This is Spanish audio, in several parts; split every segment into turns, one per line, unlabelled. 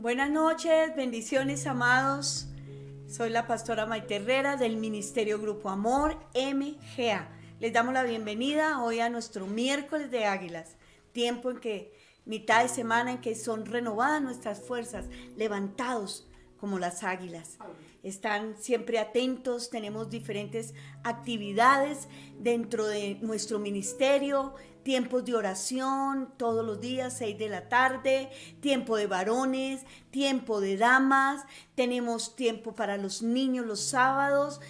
Buenas noches, bendiciones, amados. Soy la pastora Maite Herrera del Ministerio Grupo Amor MGA. Les damos la bienvenida hoy a nuestro miércoles de Águilas, tiempo en que, mitad de semana en que son renovadas nuestras fuerzas, levantados como las águilas. Están siempre atentos, tenemos diferentes actividades dentro de nuestro ministerio, tiempos de oración todos los días, 6 de la tarde, tiempo de varones, tiempo de damas, tenemos tiempo para los niños los sábados,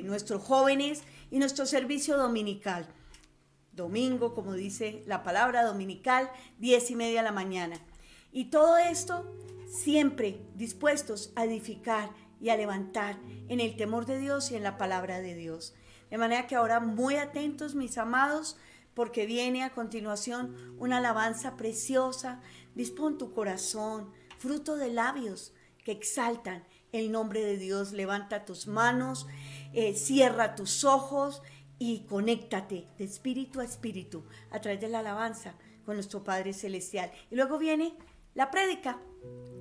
nuestros jóvenes y nuestro servicio dominical. Domingo, como dice la palabra dominical, 10:30 de la mañana. Y todo esto siempre dispuestos a edificar y a levantar en el temor de Dios y en la palabra de Dios. De manera que ahora muy atentos, mis amados, porque viene a continuación una alabanza preciosa. Dispón tu corazón, fruto de labios que exaltan el nombre de Dios. Levanta tus manos, cierra tus ojos y conéctate de espíritu a espíritu a través de la alabanza con nuestro Padre Celestial. Y luego viene la prédica.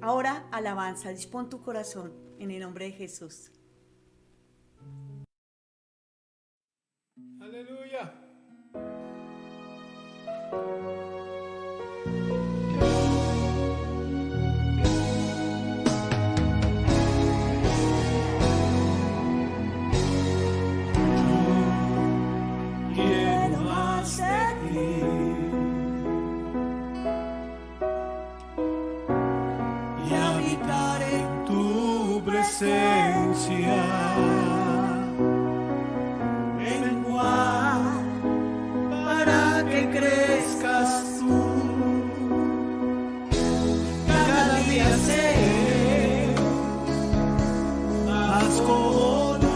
Ahora alabanza, dispón tu corazón en el nombre de Jesús.
Aleluya. Quiero más de ti y habitar en tu presencia. Vengo para que crezcas tú. Cada día sé más como tú.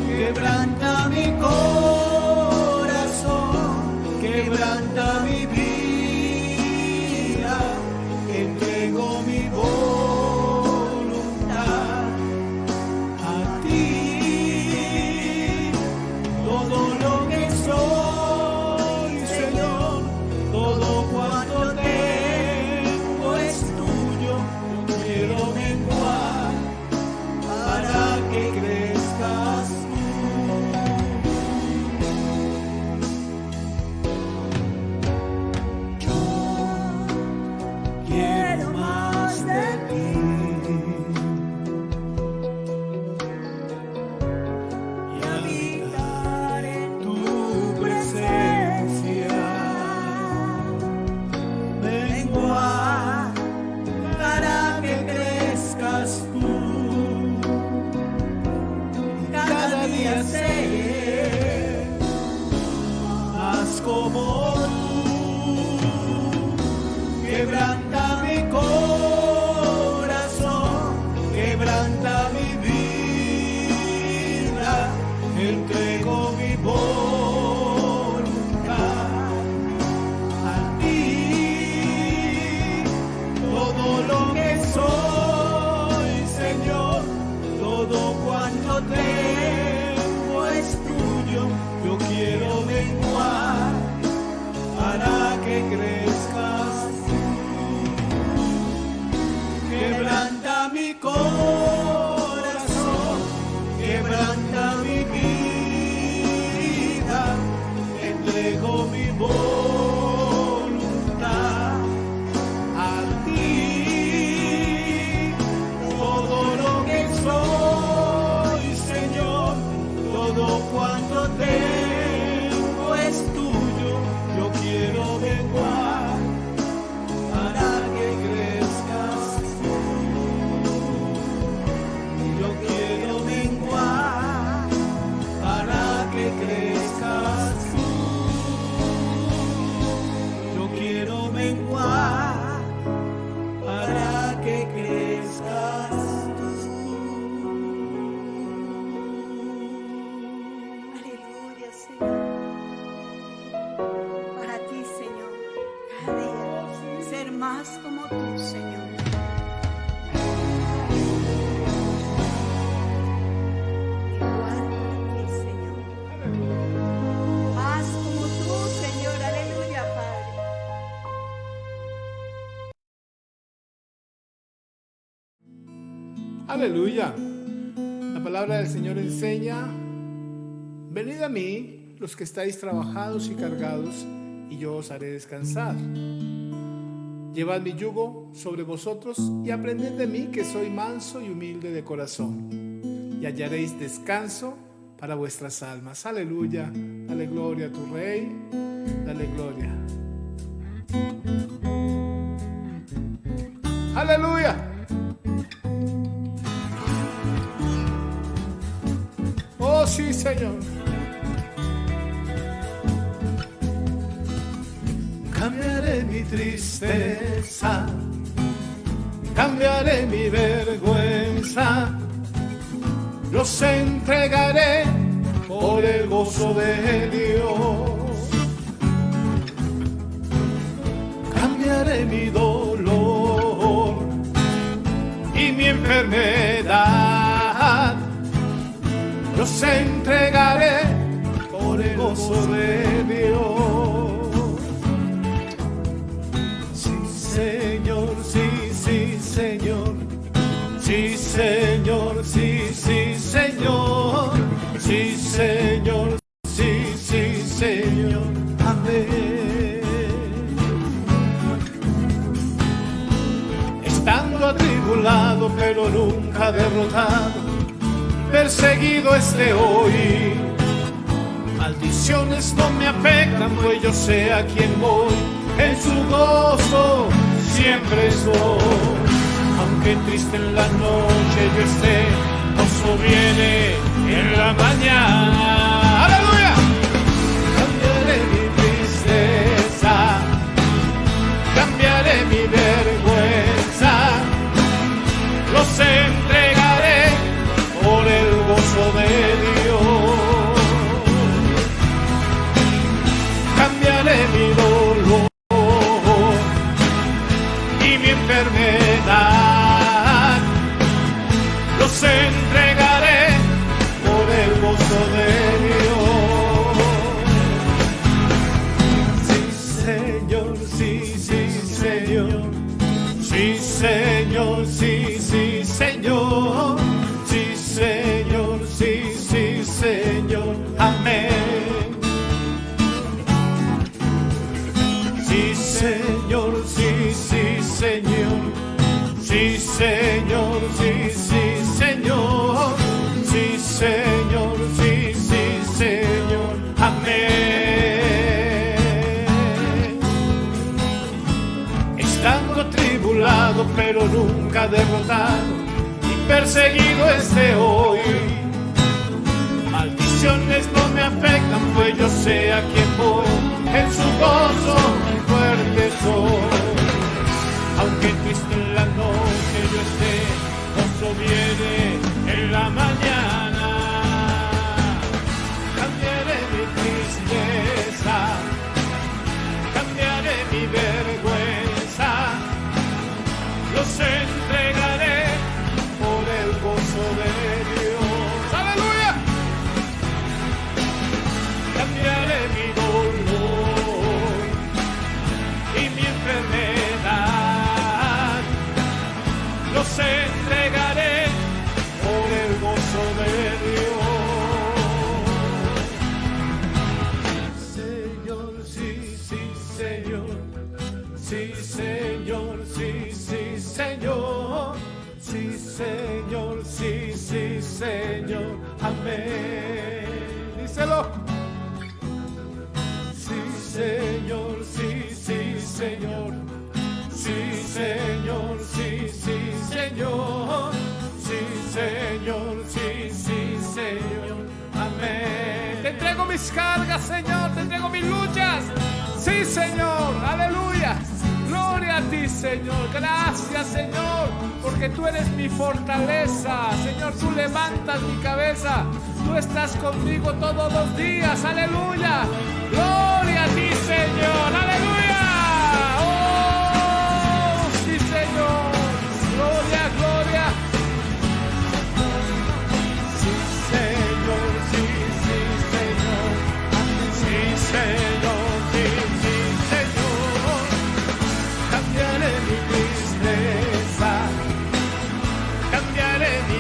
Quebranta mi corazón, quebranta mi vida, entrego mi voluntad a ti. Todo lo que soy, Señor, todo cuanto tengo es tuyo. Yo quiero menguar para que crezcas tú. Yo quiero más de ti y habitar en tu presencia. Vengo para que crezcas tú. Cada día sé más como tú. Quebranta mi corazón, quebranta mi vida, entrego mi voluntad a ti. Todo lo que soy, Señor, todo cuanto tengo es tuyo. Yo quiero menguar para que crezcas tú. Quebranta mi corazón, quebranta mi vida, entrego mi voluntad a ti. Todo lo que soy, Señor, Aleluya. La palabra del Señor enseña: venid a mí los que estáis trabajados y cargados, y yo os haré descansar. Llevad mi yugo sobre vosotros y aprended de mí, que soy manso y humilde de corazón, y hallaréis descanso para vuestras almas. Aleluya. Dale gloria a tu Rey. Dale gloria. Aleluya. Oh sí, Señor. Cambiaré mi tristeza, cambiaré mi vergüenza, los entregaré por el gozo de Dios. Cambiaré mi dolor y mi enfermedad, los entregaré por el gozo de Dios. Sí, Señor, sí, sí, Señor. Sí, Señor, sí, sí, Señor. Sí, Señor, sí, sí, Señor. Amén. Estando atribulado, pero nunca derrotado, perseguido esté hoy. Maldiciones no me afectan, pues yo sé a quién voy. En su gozo siempre estoy. Aunque triste en la noche yo esté, gozo viene en la mañana. ¡Aleluya! Cambiaré mi tristeza, cambiaré mi vergüenza, los entregaré por el gozo de Dios. Cambiaré mi dolor y mi enfermedad, los entregaré por el gozo de Dios. Sí, Señor, sí, sí, Señor. Sí, Señor, sí, sí, Señor. Sí, Señor, sí, sí, Señor. Amén. Sí, Señor, sí, sí, Señor. Sí, Señor, sí, sí, Señor. Sí, Señor, sí, sí, Señor. Amén. Estando atribulado, pero nunca derrotado, y perseguido esté hoy. Maldiciones no me afectan, pues yo sé a quién voy. En su gozo fuerte soy. Aunque triste en la noche yo esté, gozo viene en la mañana. Cambiaré mi tristeza, cambiaré mi vergüenza, los entregaré por el gozo de Dios. ¡Aleluya! Cambiaré mi dolor y mi enfermedad, los entregaré por el gozo de Dios. Señor, sí, sí, Señor. Sí, Señor, sí, sí, Señor. Sí, Señor, sí, sí, Señor. Amén. Díselo. Sí, Señor, sí, sí, Señor. Sí, Señor, sí, sí, Señor. Sí, Señor, sí, sí, Señor. Amén. Te entrego mis cargas, Señor. Te entrego mis luchas. Sí, Señor. Aleluya. Gloria a ti, Señor. Gracias, Señor, porque tú eres mi fortaleza. Señor, tú levantas mi cabeza. Tú estás conmigo todos los días. Aleluya. Gloria a ti, Señor. Aleluya. Oh, sí, Señor. Gloria, gloria. Sí, Señor. Sí, sí, Señor. Sí, Señor. Sí, sí, Señor. Cambiaré mi tristeza, cambiaré mi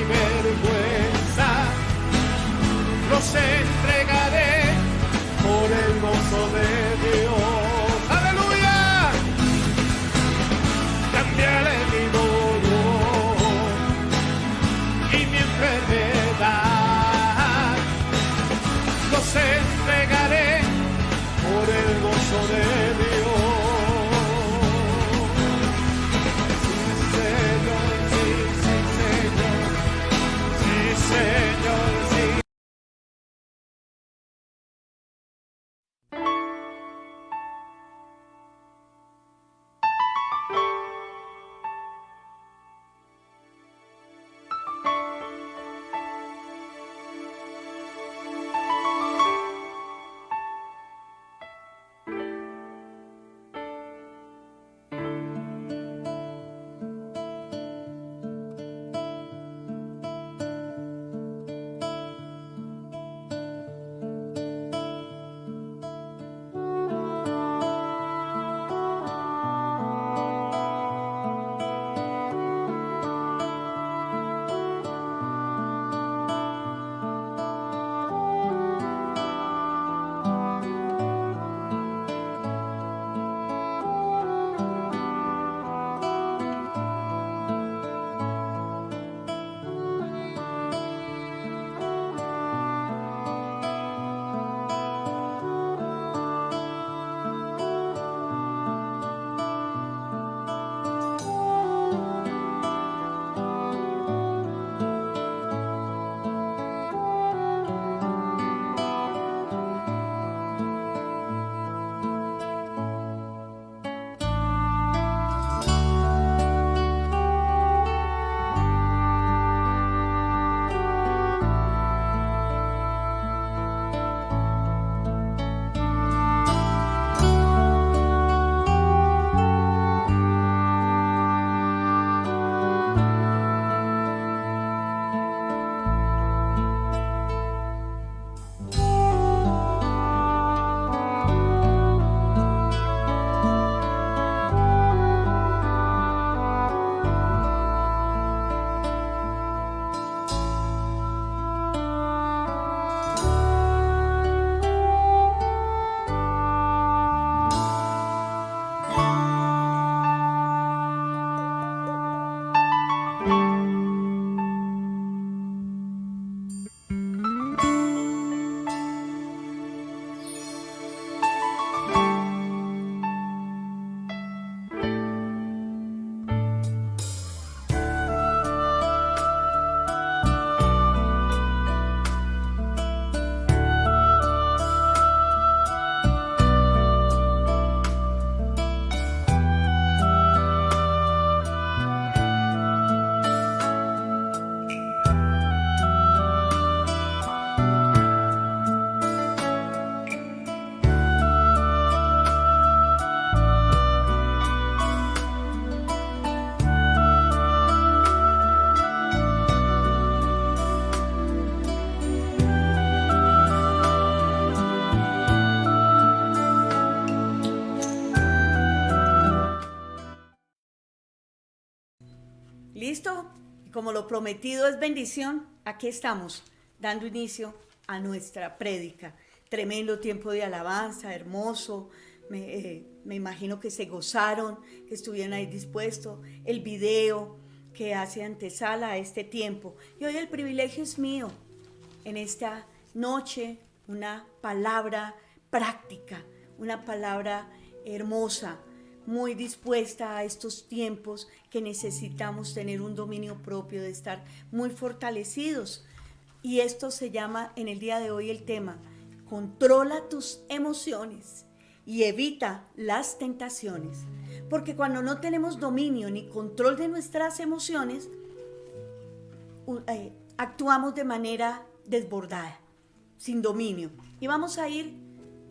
listo, como lo prometido es bendición, aquí estamos dando inicio a nuestra prédica. Tremendo tiempo de alabanza, hermoso. Me imagino que se gozaron, que estuvieron ahí dispuestos. El video que hace antesala a este tiempo. Y hoy el privilegio es mío. En esta noche, una palabra práctica, una palabra hermosa, muy dispuesta a estos tiempos que necesitamos tener un dominio propio, de estar muy fortalecidos. Y esto se llama en el día de hoy el tema: controla tus emociones y evita las tentaciones. Porque cuando no tenemos dominio ni control de nuestras emociones, actuamos de manera desbordada, sin dominio. Y vamos a ir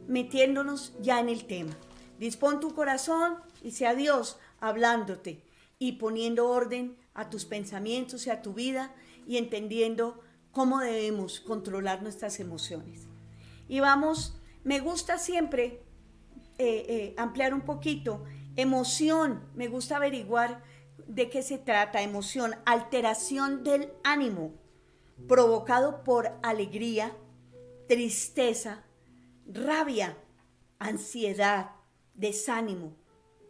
metiéndonos ya en el tema. Dispón tu corazón y sea Dios hablándote y poniendo orden a tus pensamientos y a tu vida y entendiendo cómo debemos controlar nuestras emociones. Y vamos, me gusta siempre ampliar un poquito. Emoción, me gusta averiguar de qué se trata. Emoción, alteración del ánimo provocado por alegría, tristeza, rabia, ansiedad, desánimo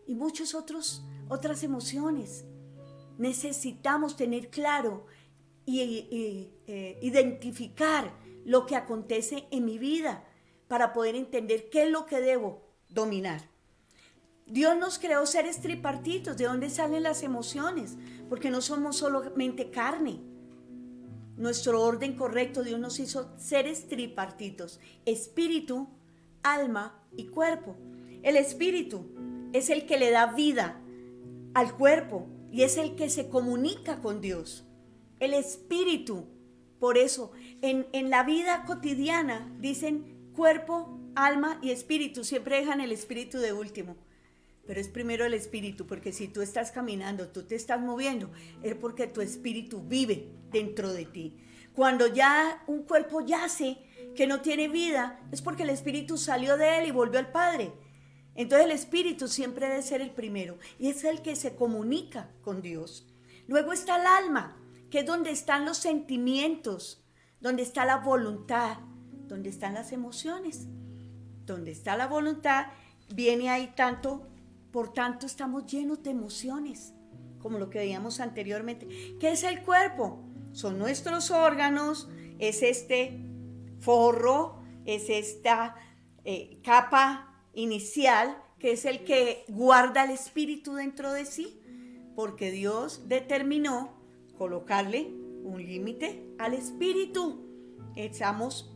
y muchas otras emociones. Necesitamos tener claro y identificar lo que acontece en mi vida para poder entender qué es lo que debo dominar. Dios nos creó seres tripartitos. ¿De dónde salen las emociones? Porque no somos solamente carne. Nuestro orden correcto, Dios nos hizo seres tripartitos: espíritu, alma y cuerpo. El espíritu es el que le da vida al cuerpo y es el que se comunica con Dios. El espíritu, por eso, en la vida cotidiana dicen cuerpo, alma y espíritu. Siempre dejan el espíritu de último. Pero es primero el espíritu, porque si tú estás caminando, tú te estás moviendo, es porque tu espíritu vive dentro de ti. Cuando ya un cuerpo yace, que no tiene vida, es porque el espíritu salió de él y volvió al Padre. Entonces el espíritu siempre debe ser el primero y es el que se comunica con Dios. Luego está el alma, que es donde están los sentimientos, donde está la voluntad, donde están las emociones. Donde está la voluntad, viene ahí tanto. Por tanto, estamos llenos de emociones, como lo que veíamos anteriormente. ¿Qué es el cuerpo? Son nuestros órganos, es este forro, es esta capa inicial, que es el que guarda el espíritu dentro de sí, porque Dios determinó colocarle un límite al espíritu.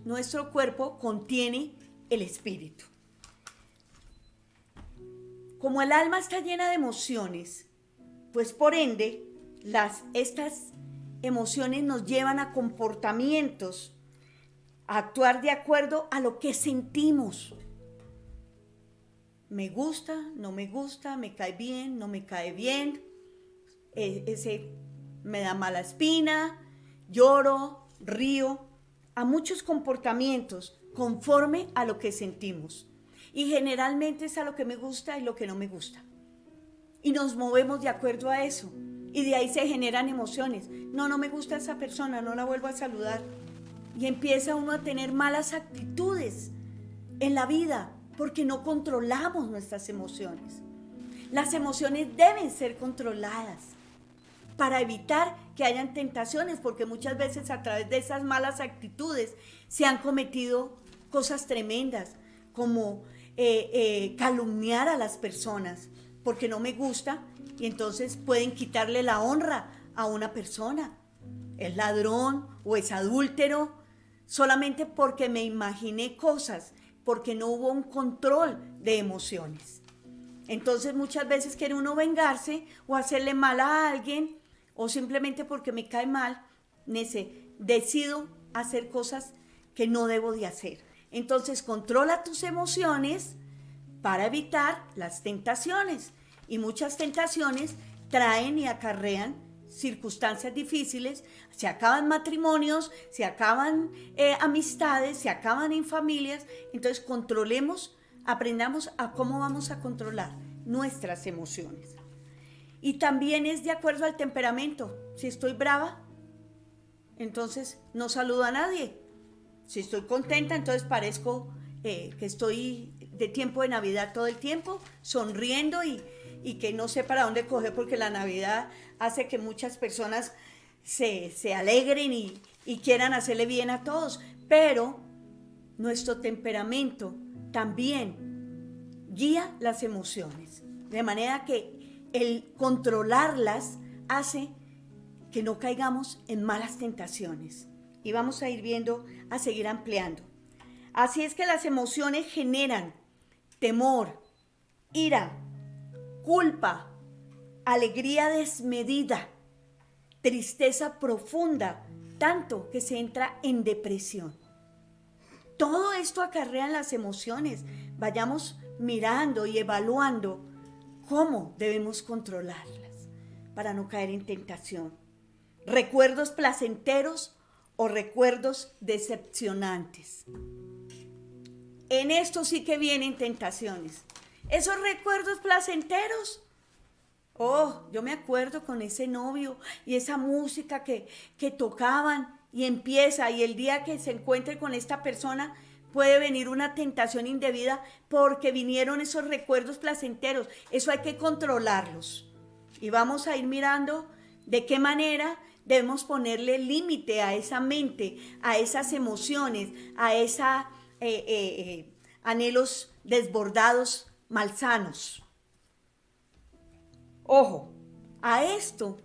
Nuestro cuerpo contiene el espíritu. Como el alma está llena de emociones, pues por ende, estas emociones nos llevan a comportamientos, a actuar de acuerdo a lo que sentimos. Me gusta, no me gusta, me cae bien, no me cae bien, ese me da mala espina, lloro, río, a muchos comportamientos conforme a lo que sentimos. Y generalmente es a lo que me gusta y lo que no me gusta. Y nos movemos de acuerdo a eso. Y de ahí se generan emociones. No me gusta esa persona, no la vuelvo a saludar. Y empieza uno a tener malas actitudes en la vida porque no controlamos nuestras emociones. Las emociones deben ser controladas para evitar que hayan tentaciones, porque muchas veces a través de esas malas actitudes se han cometido cosas tremendas, como calumniar a las personas porque no me gusta, y entonces pueden quitarle la honra a una persona. Es ladrón o es adúltero, solamente porque me imaginé cosas, porque no hubo un control de emociones. Entonces muchas veces quiere uno vengarse o hacerle mal a alguien, o simplemente porque me cae mal, decido hacer cosas que no debo de hacer. Entonces controla tus emociones para evitar las tentaciones. Y muchas tentaciones traen y acarrean circunstancias difíciles. Se acaban matrimonios, se acaban amistades, se acaban en familias. Entonces aprendamos a cómo vamos a controlar nuestras emociones. Y también es de acuerdo al temperamento, Si estoy brava, entonces no saludo a nadie. Si estoy contenta, entonces parezco que estoy de tiempo de Navidad todo el tiempo, sonriendo y que no sé para dónde coger, porque la Navidad hace que muchas personas se alegren y quieran hacerle bien a todos. Pero nuestro temperamento también guía las emociones, de manera que el controlarlas hace que no caigamos en malas tentaciones. Y vamos a ir viendo, a seguir ampliando. Así es que las emociones generan temor, ira, culpa, alegría desmedida, tristeza profunda, tanto que se entra en depresión. Todo esto acarrea en las emociones. Vayamos mirando y evaluando cómo debemos controlarlas para no caer en tentación. Recuerdos placenteros o recuerdos decepcionantes. En esto sí que vienen tentaciones. Esos recuerdos placenteros. Oh, yo me acuerdo con ese novio y esa música que tocaban y empieza, y el día que se encuentre con esta persona puede venir una tentación indebida porque vinieron esos recuerdos placenteros. Eso hay que controlarlos. Y vamos a ir mirando de qué manera debemos ponerle límite a esa mente, a esas emociones, a esos anhelos desbordados, malsanos. Ojo, a esto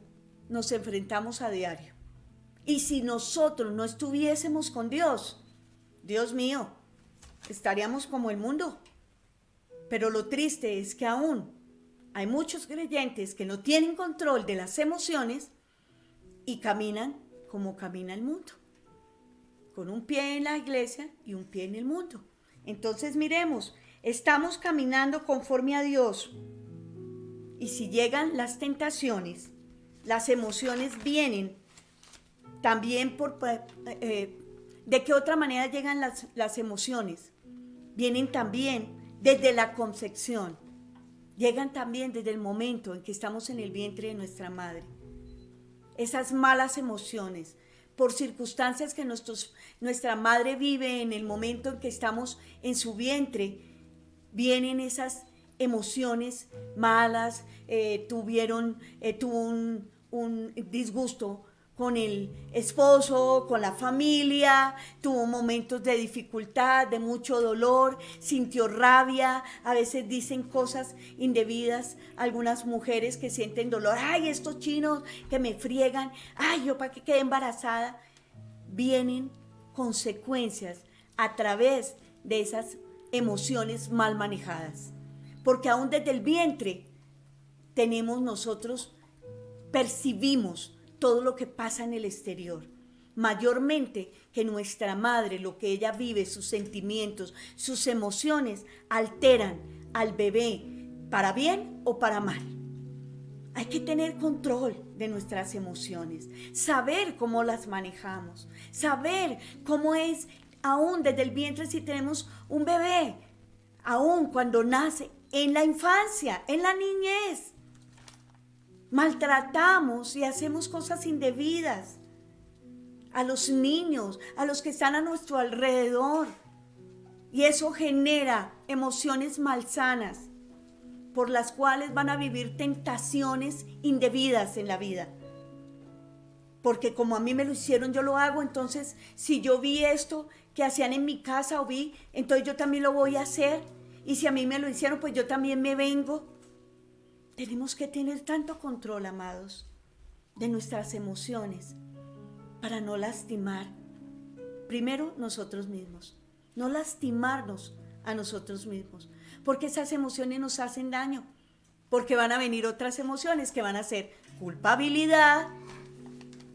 nos enfrentamos a diario. Y si nosotros no estuviésemos con Dios, Dios mío, estaríamos como el mundo. Pero lo triste es que aún hay muchos creyentes que no tienen control de las emociones y caminan como camina el mundo, con un pie en la iglesia y un pie en el mundo. Entonces miremos, estamos caminando conforme a Dios. Y si llegan las tentaciones, las emociones vienen también ¿de qué otra manera llegan las emociones? Vienen también desde la concepción. Llegan también desde el momento en que estamos en el vientre de nuestra madre. Esas malas emociones, por circunstancias que nuestra madre vive en el momento en que estamos en su vientre, vienen esas emociones malas, tuvo un disgusto con el esposo, con la familia, tuvo momentos de dificultad, de mucho dolor, sintió rabia, a veces dicen cosas indebidas, algunas mujeres que sienten dolor, ay, estos chinos que me friegan, ay, yo para qué quedé embarazada. Vienen consecuencias a través de esas emociones mal manejadas, porque aún desde el vientre percibimos todo lo que pasa en el exterior, mayormente que nuestra madre, lo que ella vive, sus sentimientos, sus emociones, alteran al bebé para bien o para mal. Hay que tener control de nuestras emociones, saber cómo las manejamos, saber cómo es aún desde el vientre si tenemos un bebé, aún cuando nace, en la infancia, en la niñez. Maltratamos y hacemos cosas indebidas a los niños, a los que están a nuestro alrededor. Y eso genera emociones malsanas por las cuales van a vivir tentaciones indebidas en la vida. Porque como a mí me lo hicieron, yo lo hago. Entonces, si yo vi esto que hacían en mi casa entonces yo también lo voy a hacer. Y si a mí me lo hicieron, pues yo también me vengo. Tenemos que tener tanto control, amados, de nuestras emociones para no lastimar, primero, nosotros mismos. No lastimarnos a nosotros mismos, porque esas emociones nos hacen daño, porque van a venir otras emociones que van a ser culpabilidad,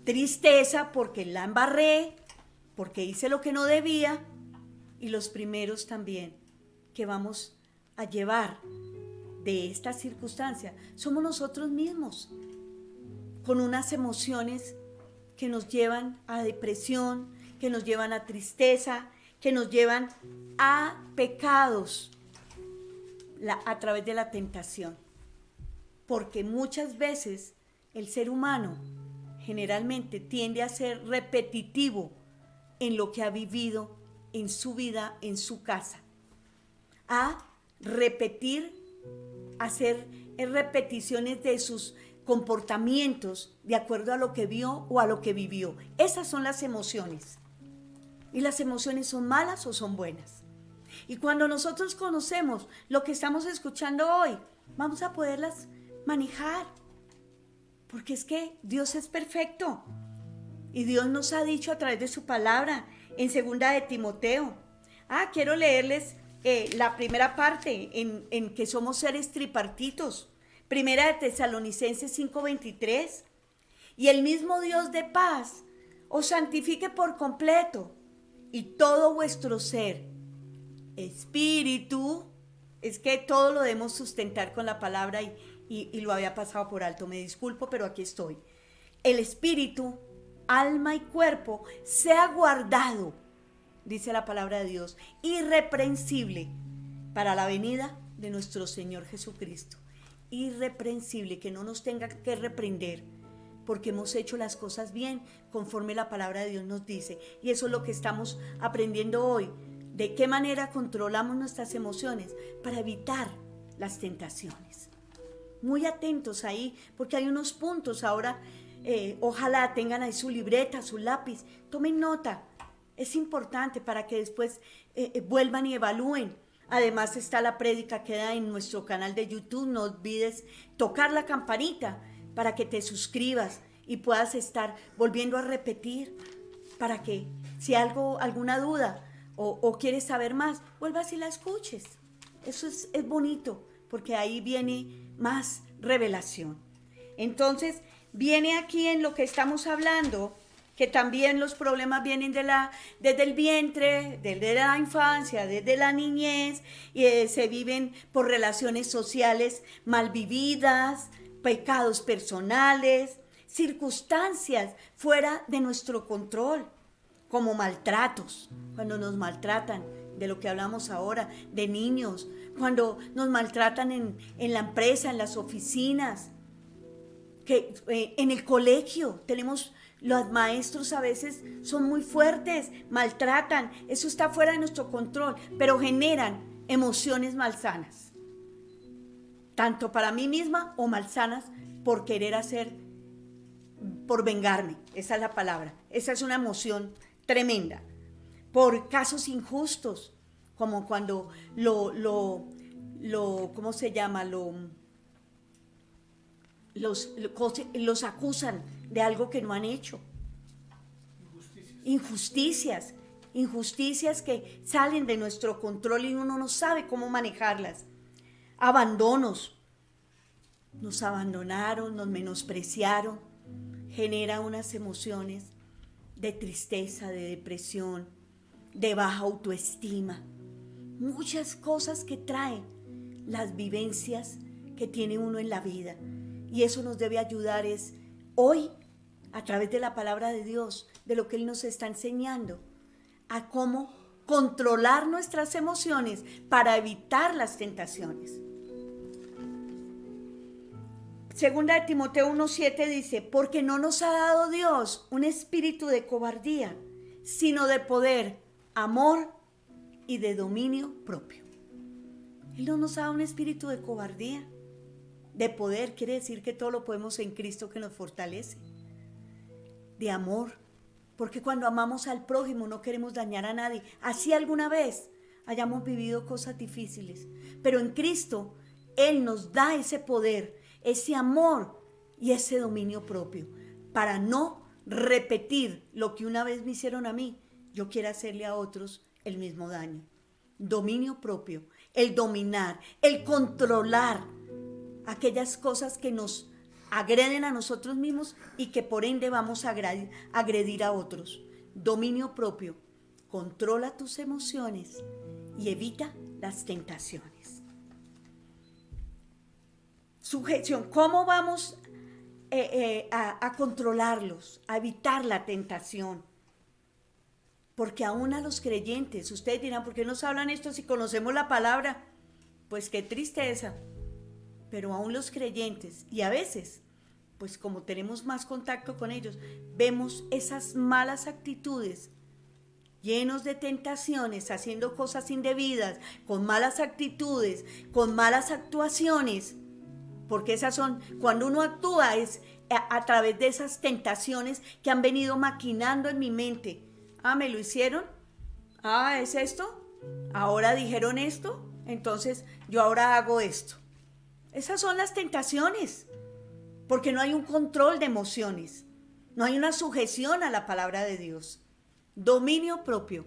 tristeza porque la embarré, porque hice lo que no debía, y los primeros también que vamos a llevar de esta circunstancia somos nosotros mismos, con unas emociones que nos llevan a depresión, que nos llevan a tristeza, que nos llevan a pecados a través de la tentación. Porque muchas veces el ser humano generalmente tiende a ser repetitivo en lo que ha vivido en su vida, en su casa. A repetir, hacer repeticiones de sus comportamientos de acuerdo a lo que vio o a lo que vivió. Esas son las emociones. Y las emociones son malas o son buenas. Y cuando nosotros conocemos lo que estamos escuchando hoy, vamos a poderlas manejar. Porque es que Dios es perfecto. Y Dios nos ha dicho a través de su palabra en 2 de Timoteo. Quiero leerles la primera parte en que somos seres tripartitos. 1 de Tesalonicenses 5:23. Y el mismo Dios de paz os santifique por completo, y todo vuestro ser, espíritu, es que todo lo debemos sustentar con la palabra y lo había pasado por alto, me disculpo, pero aquí estoy. El espíritu, alma y cuerpo sea guardado, dice la palabra de Dios, irreprensible para la venida de nuestro Señor Jesucristo. Irreprensible, que no nos tenga que reprender porque hemos hecho las cosas bien conforme la palabra de Dios nos dice. Y eso es lo que estamos aprendiendo hoy. De qué manera controlamos nuestras emociones para evitar las tentaciones. Muy atentos ahí, porque hay unos puntos ahora. Ojalá tengan ahí su libreta, su lápiz. Tomen nota. Es importante para que después vuelvan y evalúen. Además está la prédica que da en nuestro canal de YouTube. No olvides tocar la campanita para que te suscribas y puedas estar volviendo a repetir, para que si alguna duda o quieres saber más, vuelvas y la escuches. Eso es bonito, porque ahí viene más revelación. Entonces, viene aquí en lo que estamos hablando, que también los problemas vienen desde el vientre, desde la infancia, desde la niñez, y se viven por relaciones sociales mal vividas, pecados personales, circunstancias fuera de nuestro control, como maltratos, cuando nos maltratan, de lo que hablamos ahora, de niños, cuando nos maltratan en la empresa, en las oficinas, en el colegio. Los maestros a veces son muy fuertes, maltratan, eso está fuera de nuestro control, pero generan emociones malsanas, tanto para mí misma o malsanas por querer por vengarme. Esa es la palabra. Esa es una emoción tremenda. Por casos injustos, como cuando ¿cómo se llama? Los acusan de algo que no han hecho. Injusticias que salen de nuestro control y uno no sabe cómo manejarlas. Abandonos. Nos abandonaron, nos menospreciaron. Genera unas emociones de tristeza, de depresión, de baja autoestima. Muchas cosas que traen las vivencias que tiene uno en la vida. Y eso nos debe ayudar hoy, a través de la palabra de Dios, de lo que Él nos está enseñando, a cómo controlar nuestras emociones para evitar las tentaciones. 2 de Timoteo 1:7 dice, porque no nos ha dado Dios un espíritu de cobardía, sino de poder, amor y de dominio propio. Él no nos ha dado un espíritu de cobardía. De poder quiere decir que todo lo podemos en Cristo que nos fortalece. De amor, porque cuando amamos al prójimo no queremos dañar a nadie. Así alguna vez hayamos vivido cosas difíciles, pero en Cristo Él nos da ese poder, ese amor y ese dominio propio, para no repetir lo que una vez me hicieron a mí, yo quiero hacerle a otros el mismo daño. Dominio propio, el dominar, el controlar aquellas cosas que nos agreden a nosotros mismos y que por ende vamos a agredir a otros. Dominio propio, controla tus emociones y evita las tentaciones. Sujeción, ¿cómo vamos a controlarlos, a evitar la tentación? Porque aún a los creyentes, ustedes dirán, ¿por qué nos hablan esto si conocemos la palabra? Pues qué tristeza. Pero aún los creyentes, y a veces pues como tenemos más contacto con ellos, vemos esas malas actitudes, llenos de tentaciones, haciendo cosas indebidas, con malas actitudes, con malas actuaciones, porque esas son, cuando uno actúa es a través de esas tentaciones que han venido maquinando en mi mente. Ah, ¿me lo hicieron? Ah, ¿es esto? Ahora dijeron esto, entonces yo ahora hago esto. Esas son las tentaciones, porque no hay un control de emociones, no hay una sujeción a la palabra de Dios. Dominio propio,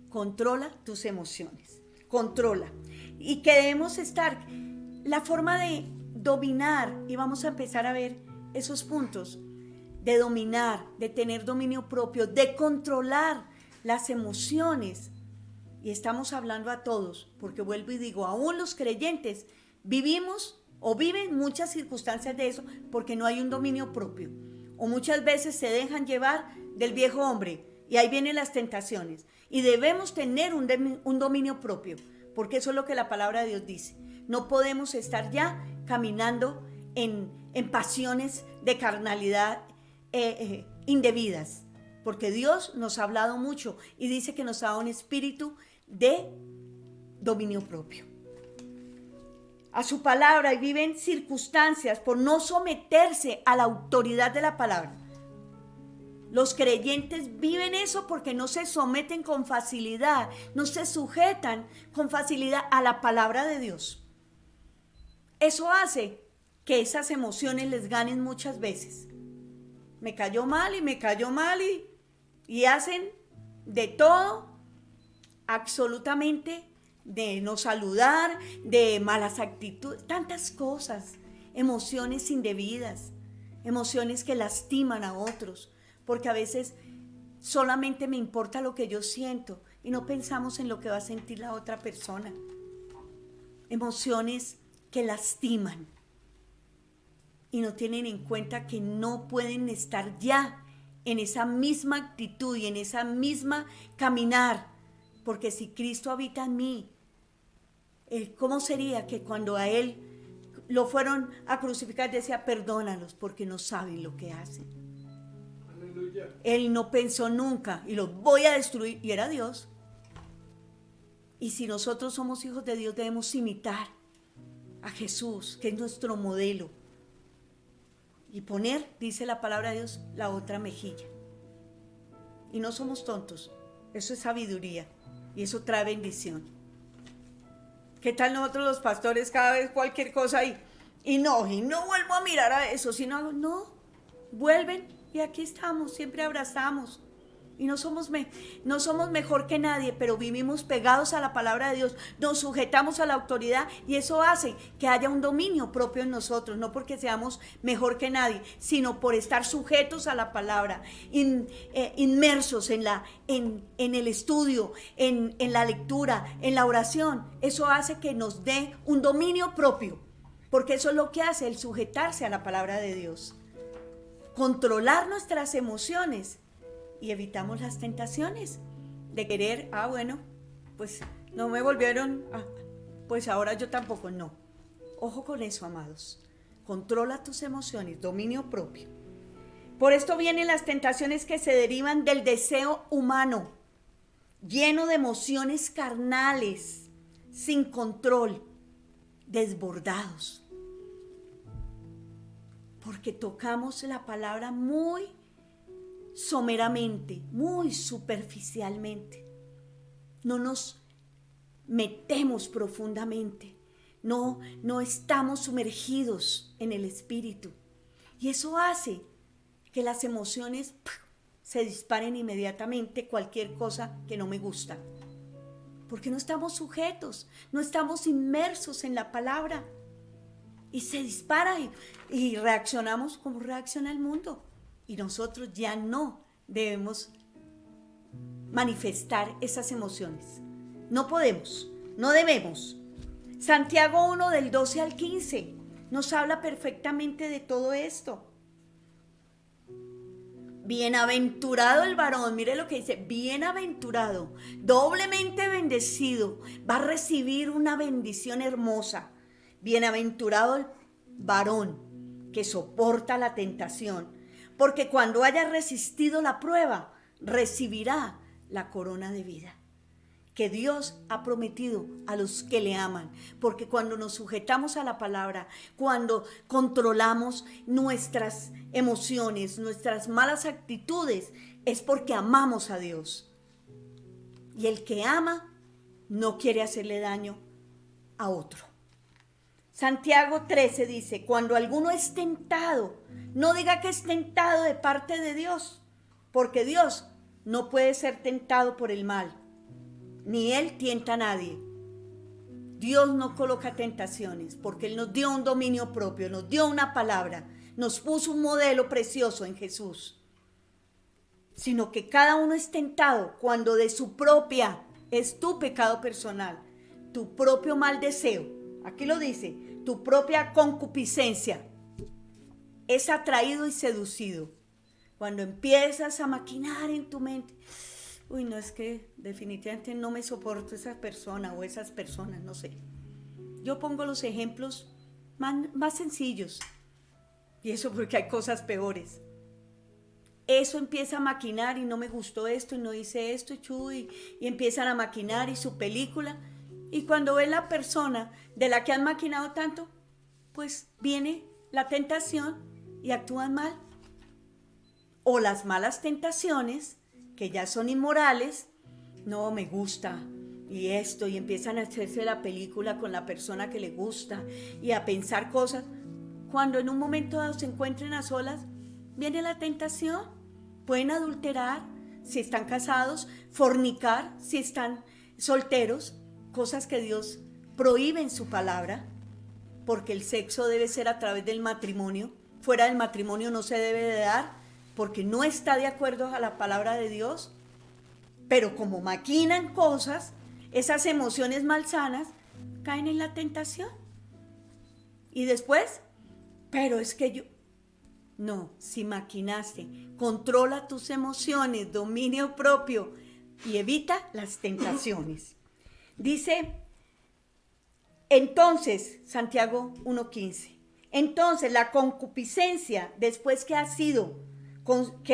controla tus emociones, controla. Y que debemos estar, la forma de dominar, y vamos a empezar a ver esos puntos, de dominar, de tener dominio propio, de controlar las emociones. Y estamos hablando a todos, porque vuelvo y digo, aún los creyentes vivimos o viven muchas circunstancias de eso, porque no hay un dominio propio. O muchas veces se dejan llevar del viejo hombre, y ahí vienen las tentaciones. Y debemos tener un dominio propio, porque eso es lo que la palabra de Dios dice. No podemos estar ya caminando en pasiones de carnalidad indebidas, porque Dios nos ha hablado mucho y dice que nos ha dado un espíritu de dominio propio. A su palabra, y viven circunstancias por no someterse a la autoridad de la palabra. Los creyentes viven eso porque no se someten con facilidad, no se sujetan con facilidad a la palabra de Dios. Eso hace que esas emociones les ganen muchas veces. Me cayó mal y hacen de todo, absolutamente, de no saludar, de malas actitudes, tantas cosas, emociones indebidas, emociones que lastiman a otros. Porque a veces solamente me importa lo que yo siento y no pensamos en lo que va a sentir la otra persona. Emociones que lastiman y no tienen en cuenta que no pueden estar ya en esa misma actitud y en esa misma caminar. Porque si Cristo habita en mí, ¿cómo sería que cuando a Él lo fueron a crucificar decía, perdónalos porque no saben lo que hacen? Él no pensó nunca y los voy a destruir, y era Dios. Y si nosotros somos hijos de Dios, debemos imitar a Jesús, que es nuestro modelo, y poner, dice la palabra de Dios, la otra mejilla. Y no somos tontos, eso es sabiduría y eso trae bendición. ¿Qué tal nosotros los pastores cada vez cualquier cosa y no vuelvo a mirar a eso, sino no, vuelven? Y aquí estamos, siempre abrazamos. Y no somos mejor que nadie, pero vivimos pegados a la palabra de Dios, nos sujetamos a la autoridad y eso hace que haya un dominio propio en nosotros, no porque seamos mejor que nadie, sino por estar sujetos a la palabra, inmersos en el estudio, en la lectura, en la oración. Eso hace que nos dé un dominio propio, porque eso es lo que hace el sujetarse a la palabra de Dios. Controlar nuestras emociones y evitamos las tentaciones de querer, bueno, pues no me volvieron, pues ahora yo tampoco, no. Ojo con eso, amados. Controla tus emociones, dominio propio. Por esto vienen las tentaciones que se derivan del deseo humano, lleno de emociones carnales, sin control, desbordados. Porque tocamos la palabra muy someramente, muy superficialmente. No nos metemos profundamente. No estamos sumergidos en el espíritu. Y eso hace que las emociones se disparen inmediatamente, cualquier cosa que no me gusta. Porque no estamos sujetos, no estamos inmersos en la palabra. Y se dispara y reaccionamos como reacciona el mundo. Y nosotros ya no debemos manifestar esas emociones. No podemos, no debemos. Santiago 1 del 12 al 15 nos habla perfectamente de todo esto. Bienaventurado el varón, mire lo que dice, bienaventurado, doblemente bendecido, va a recibir una bendición hermosa. Bienaventurado el varón que soporta la tentación, porque cuando haya resistido la prueba, recibirá la corona de vida que Dios ha prometido a los que le aman, porque cuando nos sujetamos a la palabra, cuando controlamos nuestras emociones, nuestras malas actitudes, es porque amamos a Dios. Y el que ama no quiere hacerle daño a otro. Santiago 13 dice, cuando alguno es tentado, no diga que es tentado de parte de Dios, porque Dios no puede ser tentado por el mal, ni Él tienta a nadie. Dios no coloca tentaciones, porque Él nos dio un dominio propio, nos dio una palabra, nos puso un modelo precioso en Jesús. Sino que cada uno es tentado cuando de su propia, es tu pecado personal, tu propio mal deseo, aquí lo dice, tu propia concupiscencia, es atraído y seducido. Cuando empiezas a maquinar en tu mente, uy, no, es que definitivamente no me soporto esa persona o esas personas, no sé. Yo pongo los ejemplos más sencillos, y eso porque hay cosas peores. Eso empieza a maquinar y no me gustó esto y no hice esto y empiezan a maquinar y su película. Y cuando ves la persona de la que han maquinado tanto, pues viene la tentación y actúan mal. O las malas tentaciones, que ya son inmorales, no me gusta y esto, y empiezan a hacerse la película con la persona que le gusta y a pensar cosas. Cuando en un momento dado se encuentren a solas, viene la tentación. Pueden adulterar si están casados, fornicar si están solteros, cosas que Dios prohíbe en su palabra, porque el sexo debe ser a través del matrimonio. Fuera del matrimonio no se debe de dar, porque no está de acuerdo a la palabra de Dios. Pero como maquinan cosas, esas emociones malsanas caen en la tentación. Y después, pero es que yo... No, si maquinaste, controla tus emociones, dominio propio y evita las tentaciones. Dice, entonces, Santiago 1:15, entonces la concupiscencia, después que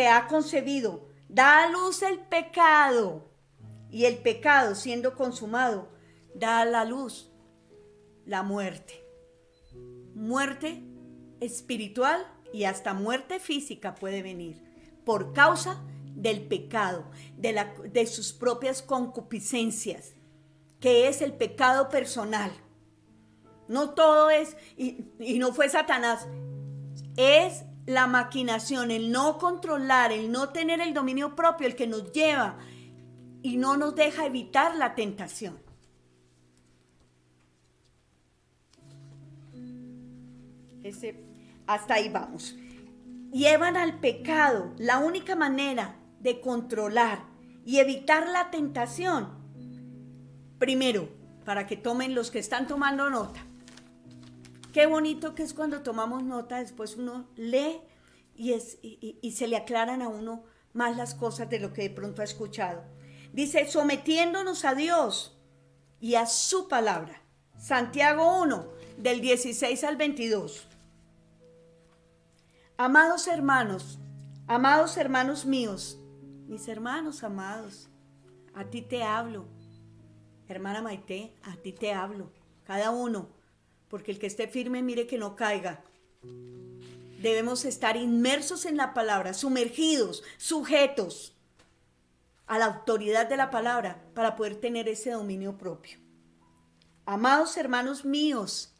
ha concebido, da a luz el pecado, y el pecado, siendo consumado, da a la luz la muerte. Muerte espiritual y hasta muerte física puede venir por causa del pecado, de sus propias concupiscencias, que es el pecado personal. No todo es, y no fue Satanás, es la maquinación, el no controlar, el no tener el dominio propio, el que nos lleva y no nos deja evitar la tentación. Hasta ahí vamos. Llevan al pecado. La única manera de controlar y evitar la tentación, primero, para que tomen los que están tomando nota. Qué bonito que es cuando tomamos nota, después uno lee y se le aclaran a uno más las cosas de lo que de pronto ha escuchado. Dice, sometiéndonos a Dios y a su palabra. Santiago 1, del 16 al 22. Amados hermanos míos, mis hermanos amados, a ti te hablo. Hermana Maite, a ti te hablo. Cada uno, porque el que esté firme mire que no caiga. Debemos estar inmersos en la palabra, sumergidos, sujetos a la autoridad de la palabra para poder tener ese dominio propio. Amados hermanos míos,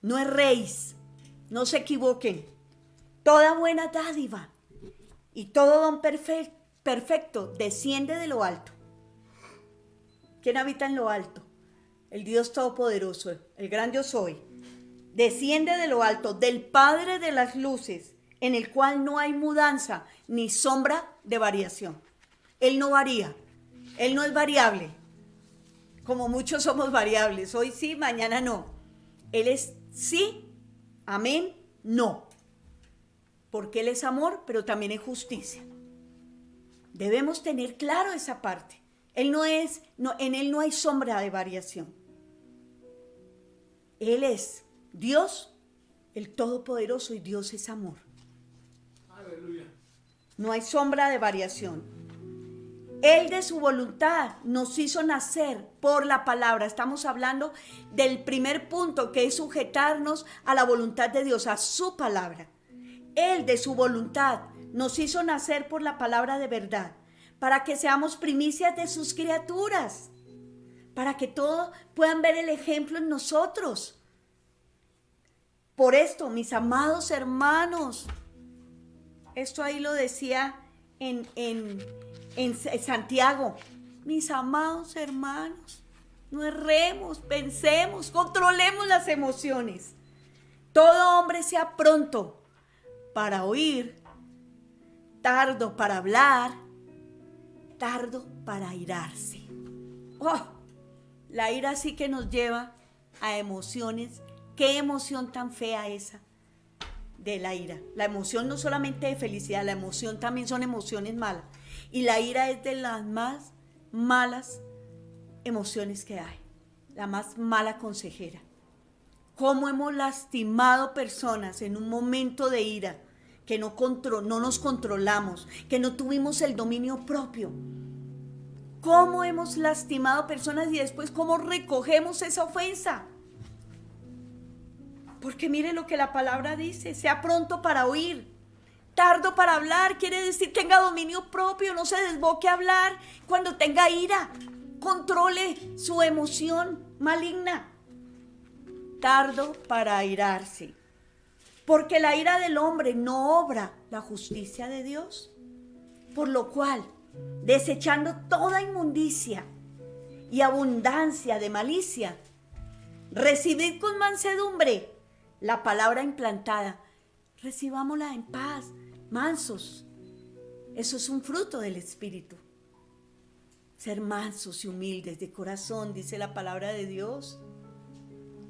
no erréis, no se equivoquen. Toda buena dádiva y todo don perfecto desciende de lo alto. ¿Quién habita en lo alto? El Dios Todopoderoso, el gran yo soy. Desciende de lo alto, del Padre de las luces, en el cual no hay mudanza ni sombra de variación. Él no varía, Él no es variable, como muchos somos variables. Hoy sí, mañana no. Él es sí, amén, no. Porque Él es amor, pero también es justicia. Debemos tener claro esa parte. En Él no hay sombra de variación. Él es Dios el Todopoderoso y Dios es amor.
Aleluya.
No hay sombra de variación. Él de su voluntad nos hizo nacer por la palabra. Estamos hablando del primer punto, que es sujetarnos a la voluntad de Dios, a su palabra. Él de su voluntad nos hizo nacer por la palabra de verdad, para que seamos primicias de sus criaturas, para que todos puedan ver el ejemplo en nosotros. Por esto, mis amados hermanos, esto ahí lo decía en Santiago, mis amados hermanos, no erremos, pensemos, controlemos las emociones. Todo hombre sea pronto para oír, tardo para hablar, tardo para airarse. Oh, la ira sí que nos lleva a emociones. Qué emoción tan fea esa de la ira. La emoción no solamente de felicidad, la emoción también son emociones malas. Y la ira es de las más malas emociones que hay, la más mala consejera. Cómo hemos lastimado personas en un momento de ira, que no nos controlamos, que no tuvimos el dominio propio. Cómo hemos lastimado personas y después cómo recogemos esa ofensa. Porque mire lo que la palabra dice, sea pronto para oír, tardo para hablar, quiere decir tenga dominio propio, no se desboque a hablar cuando tenga ira, controle su emoción maligna. Tardo para airarse, porque la ira del hombre no obra la justicia de Dios, por lo cual, desechando toda inmundicia y abundancia de malicia, recibid con mansedumbre la palabra implantada, recibámosla en paz, mansos. Eso es un fruto del Espíritu. Ser mansos y humildes de corazón, dice la palabra de Dios.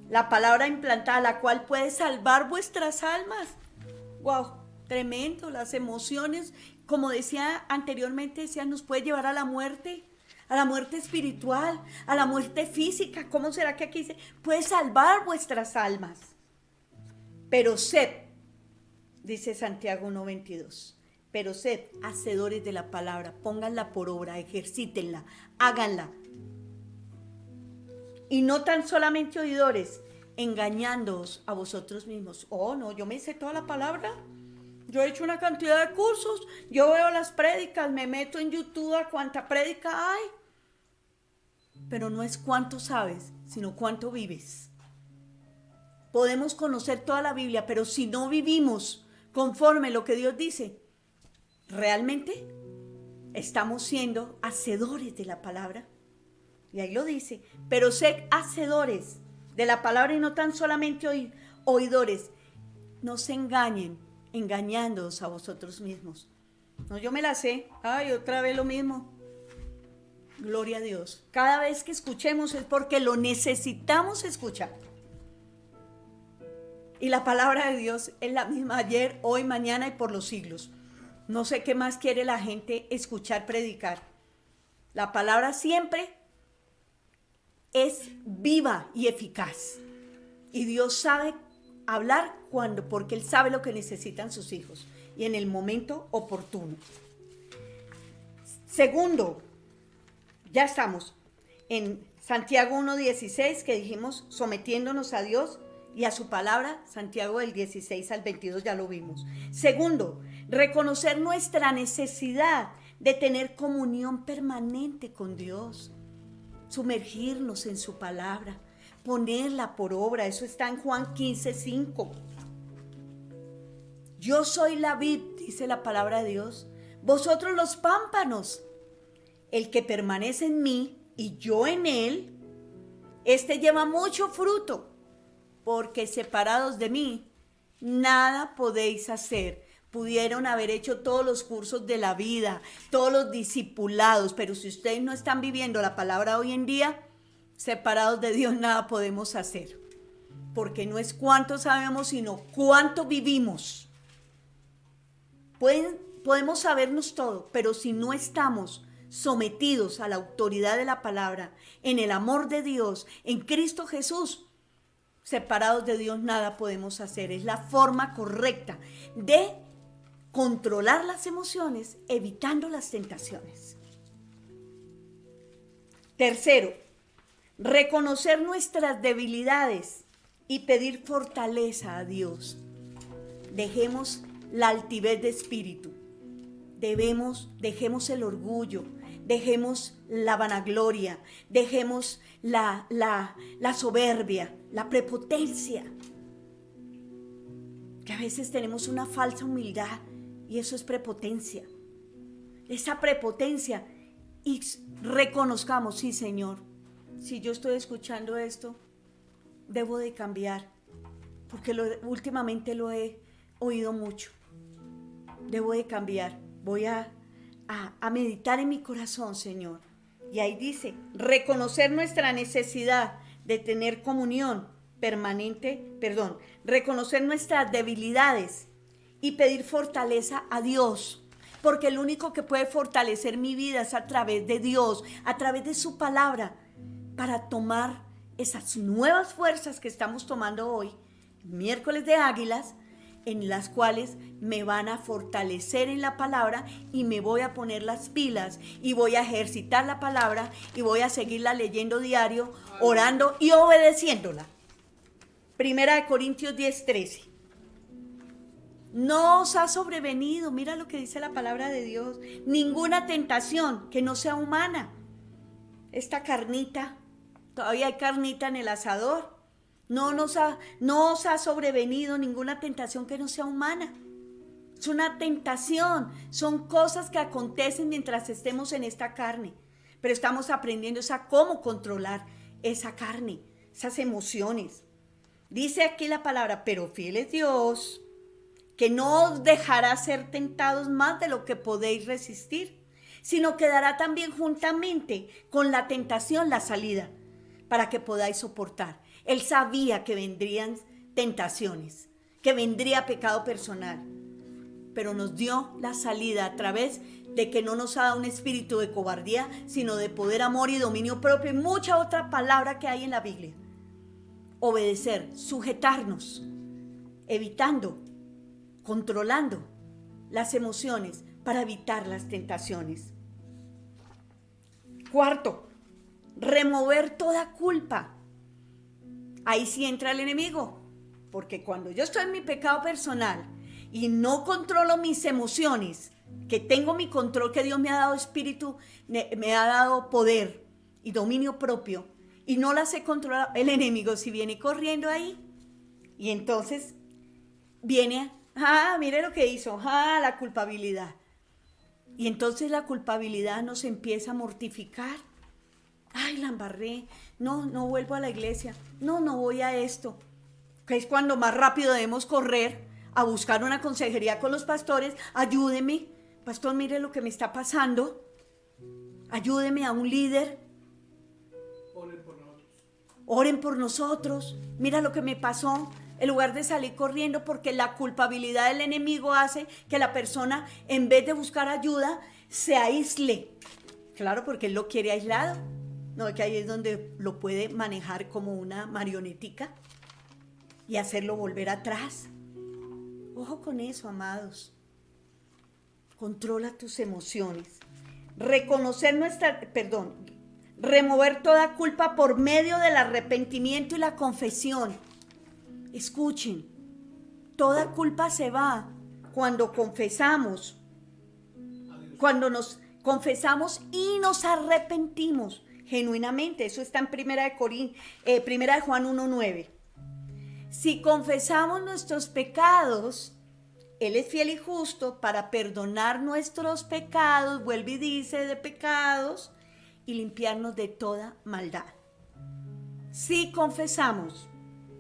La palabra implantada, la cual puede salvar vuestras almas. ¡Wow! Tremendo, las emociones, como decía anteriormente, nos puede llevar a la muerte espiritual, a la muerte física. ¿Cómo será que aquí dice? Puede salvar vuestras almas. Pero sed, dice Santiago 1:22, pero sed hacedores de la palabra, pónganla por obra, ejercítenla, háganla. Y no tan solamente oidores, engañándoos a vosotros mismos. Oh, no, yo me sé toda la palabra. Yo he hecho una cantidad de cursos, yo veo las prédicas, me meto en YouTube a cuánta prédica hay. Pero no es cuánto sabes, sino cuánto vives. Podemos conocer toda la Biblia, pero si no vivimos conforme a lo que Dios dice, ¿realmente estamos siendo hacedores de la palabra? Y ahí lo dice, pero sed hacedores de la palabra y no tan solamente oidores. No se engañen, engañándoos a vosotros mismos. No, yo me la sé. Ay, otra vez lo mismo. Gloria a Dios. Cada vez que escuchemos es porque lo necesitamos escuchar. Y la palabra de Dios es la misma ayer, hoy, mañana y por los siglos. No sé qué más quiere la gente escuchar predicar. La palabra siempre es viva y eficaz. Y Dios sabe hablar porque Él sabe lo que necesitan sus hijos y en el momento oportuno. Segundo, ya estamos en Santiago 1:16 que dijimos sometiéndonos a Dios y a su palabra. Santiago del 16 al 22 ya lo vimos. Segundo, reconocer nuestra necesidad de tener comunión permanente con Dios, sumergirnos en su palabra, ponerla por obra. Eso está en Juan 15:5. Yo soy la vid, dice la palabra de Dios, vosotros los pámpanos. El que permanece en mí y yo en él, este lleva mucho fruto, porque separados de mí, nada podéis hacer. Pudieron haber hecho todos los cursos de la vida, todos los discipulados, pero si ustedes no están viviendo la palabra hoy en día, separados de Dios nada podemos hacer. Porque no es cuánto sabemos, sino cuánto vivimos. Podemos sabernos todo, pero si no estamos sometidos a la autoridad de la palabra, en el amor de Dios, en Cristo Jesús, Separados de Dios nada podemos hacer. Es la forma correcta de controlar las emociones, evitando las tentaciones. Tercero, reconocer nuestras debilidades y pedir fortaleza a Dios. Dejemos la altivez de espíritu. Dejemos el orgullo, dejemos la vanagloria, dejemos la soberbia, la prepotencia. Que a veces tenemos una falsa humildad y eso es prepotencia. Esa prepotencia, y reconozcamos, sí, Señor, si yo estoy escuchando esto, debo de cambiar, porque últimamente lo he oído mucho. Debo de cambiar. Voy a meditar en mi corazón, Señor. Y ahí dice, reconocer nuestra necesidad de tener comunión permanente, reconocer nuestras debilidades y pedir fortaleza a Dios. Porque el único que puede fortalecer mi vida es a través de Dios, a través de su palabra, para tomar esas nuevas fuerzas que estamos tomando hoy, miércoles de Águilas, en las cuales me van a fortalecer en la palabra y me voy a poner las pilas y voy a ejercitar la palabra y voy a seguirla leyendo diario, orando y obedeciéndola. Primera de Corintios 10:13. No os ha sobrevenido, mira lo que dice la palabra de Dios, ninguna tentación que no sea humana. Esta carnita, todavía hay carnita en el asador. No os ha sobrevenido ninguna tentación que no sea humana. Es una tentación, son cosas que acontecen mientras estemos en esta carne. Pero estamos aprendiendo a cómo controlar esa carne, esas emociones. Dice aquí la palabra, pero fiel es Dios, que no os dejará ser tentados más de lo que podéis resistir, sino que dará también juntamente con la tentación la salida, para que podáis soportar. Él sabía que vendrían tentaciones, que vendría pecado personal, pero nos dio la salida a través de que no nos ha dado un espíritu de cobardía, sino de poder, amor y dominio propio y mucha otra palabra que hay en la Biblia. Obedecer, sujetarnos, evitando, controlando las emociones para evitar las tentaciones. Cuarto, remover toda culpa. Ahí sí entra el enemigo, porque cuando yo estoy en mi pecado personal y no controlo mis emociones, que tengo mi control, que Dios me ha dado espíritu, me ha dado poder y dominio propio, y no las he controlado, el enemigo si viene corriendo ahí, y entonces viene, mire lo que hizo, la culpabilidad. Y entonces la culpabilidad nos empieza a mortificar. Ay, la embarré, no vuelvo a la iglesia, no voy a esto. Que es cuando más rápido debemos correr a buscar una consejería con los pastores. Ayúdeme, pastor, mire lo que me está pasando. Ayúdeme a un líder. Oren por nosotros. Mira lo que me pasó. En lugar de salir corriendo, porque la culpabilidad del enemigo hace que la persona, en vez de buscar ayuda, se aísle. Claro, porque él lo quiere aislado. No, que ahí es donde lo puede manejar como una marionetica y hacerlo volver atrás. Ojo con eso, amados. Controla tus emociones. Remover toda culpa por medio del arrepentimiento y la confesión. Escuchen, toda culpa se va cuando confesamos, cuando nos confesamos y nos arrepentimos genuinamente. Eso está en primera de Juan 1:9. Si confesamos nuestros pecados, Él es fiel y justo para perdonar nuestros pecados, vuelve y dice, de pecados, y limpiarnos de toda maldad. Si confesamos,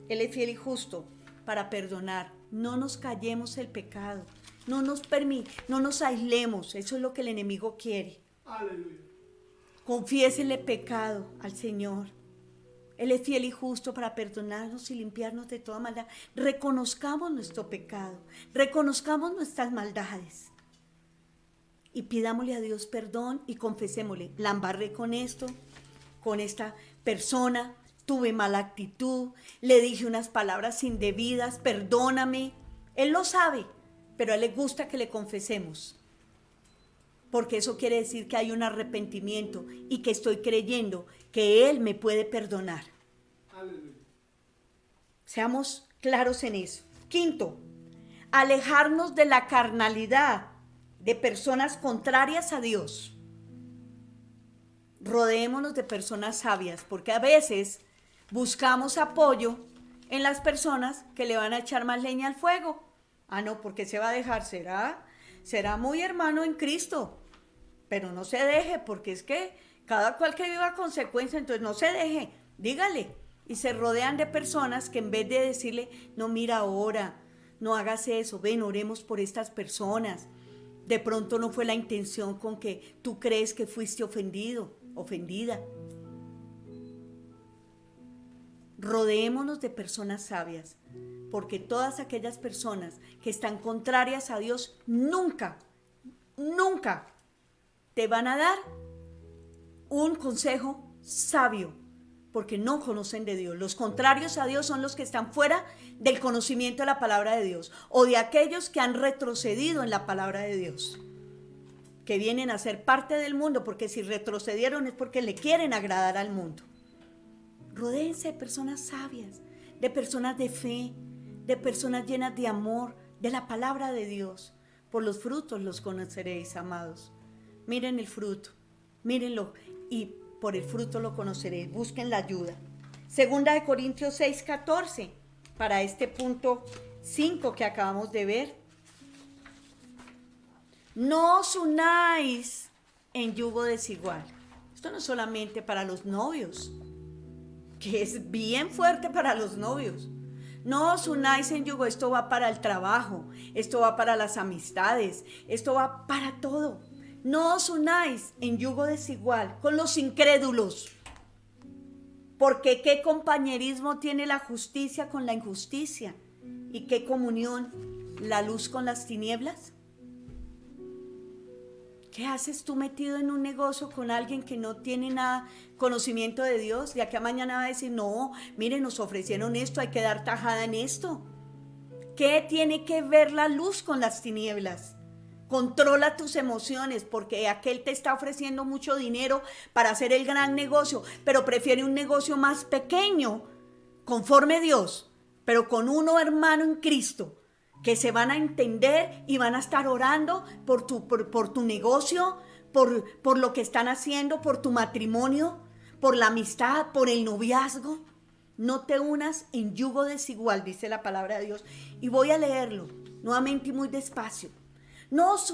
Él es fiel y justo para perdonar. No nos callemos el pecado, no nos aislemos. Eso es lo que el enemigo quiere.
Aleluya.
Confiésele pecado al Señor. Él es fiel y justo para perdonarnos y limpiarnos de toda maldad. Reconozcamos nuestro pecado, reconozcamos nuestras maldades y pidámosle a Dios perdón y confesémosle. La embarré con esto, con esta persona, tuve mala actitud, le dije unas palabras indebidas, perdóname. Él lo sabe, pero a él le gusta que le confesemos. Porque eso quiere decir que hay un arrepentimiento y que estoy creyendo que Él me puede perdonar. Aleluya. Seamos claros en eso. Quinto, alejarnos de la carnalidad de personas contrarias a Dios. Rodeémonos de personas sabias, porque a veces buscamos apoyo en las personas que le van a echar más leña al fuego. Ah, no, porque se va a dejar, será muy hermano en Cristo, pero no se deje, porque es que cada cual que viva consecuencia, entonces no se deje, dígale. Y se rodean de personas que en vez de decirle, no, mira, ora, no hagas eso, ven, oremos por estas personas. De pronto no fue la intención con que tú crees que fuiste ofendido, ofendida. Rodeémonos de personas sabias, porque todas aquellas personas que están contrarias a Dios nunca te van a dar un consejo sabio, porque no conocen de Dios. Los contrarios a Dios son los que están fuera del conocimiento de la palabra de Dios, o de aquellos que han retrocedido en la palabra de Dios, que vienen a ser parte del mundo, porque si retrocedieron es porque le quieren agradar al mundo. Rodéense de personas sabias, de personas de fe, de personas llenas de amor, de la palabra de Dios. Por los frutos los conoceréis, amados. Miren el fruto, mírenlo, y por el fruto lo conoceréis. Busquen la ayuda. Segunda de Corintios 6:14, para este punto 5 que acabamos de ver. No os unáis en yugo desigual. Esto no es solamente para los novios, que es bien fuerte para los novios. No os unáis en yugo, esto va para el trabajo, esto va para las amistades, esto va para todo. No os unáis en yugo desigual con los incrédulos, porque ¿qué compañerismo tiene la justicia con la injusticia? ¿Y qué comunión la luz con las tinieblas? ¿Qué haces tú metido en un negocio con alguien que no tiene nada conocimiento de Dios? De aquí a mañana va a decir, no, mire, nos ofrecieron esto, hay que dar tajada en esto. ¿Qué tiene que ver la luz con las tinieblas? Controla tus emociones, porque aquel te está ofreciendo mucho dinero para hacer el gran negocio, pero prefiere un negocio más pequeño, conforme a Dios, pero con uno hermano en Cristo, que se van a entender y van a estar orando por tu negocio, por lo que están haciendo, por tu matrimonio, por la amistad, por el noviazgo. No te unas en yugo desigual, dice la palabra de Dios. Y voy a leerlo nuevamente y muy despacio. No os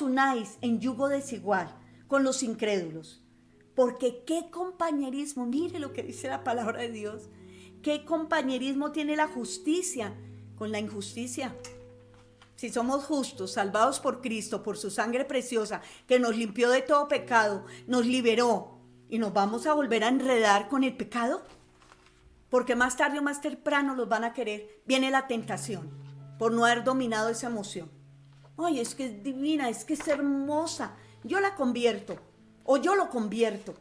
unáis en yugo desigual con los incrédulos, porque qué compañerismo, mire lo que dice la palabra de Dios, qué compañerismo tiene la justicia con la injusticia. Si somos justos, salvados por Cristo, por su sangre preciosa, que nos limpió de todo pecado, nos liberó, y nos vamos a volver a enredar con el pecado, porque más tarde o más temprano los van a querer. Viene la tentación por no haber dominado esa emoción. Ay, es que es divina, es que es hermosa, yo la convierto, o yo lo convierto.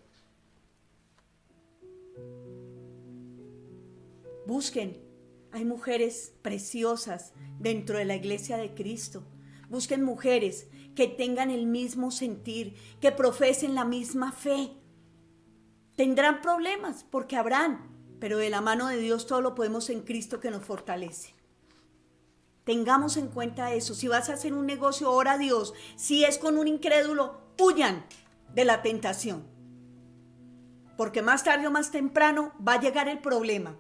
Busquen. Hay mujeres preciosas dentro de la iglesia de Cristo. Busquen mujeres que tengan el mismo sentir, que profesen la misma fe. Tendrán problemas, porque habrán, pero de la mano de Dios todo lo podemos en Cristo que nos fortalece. Tengamos en cuenta eso. Si vas a hacer un negocio, ora a Dios. Si es con un incrédulo, huyan de la tentación, porque más tarde o más temprano va a llegar el problema.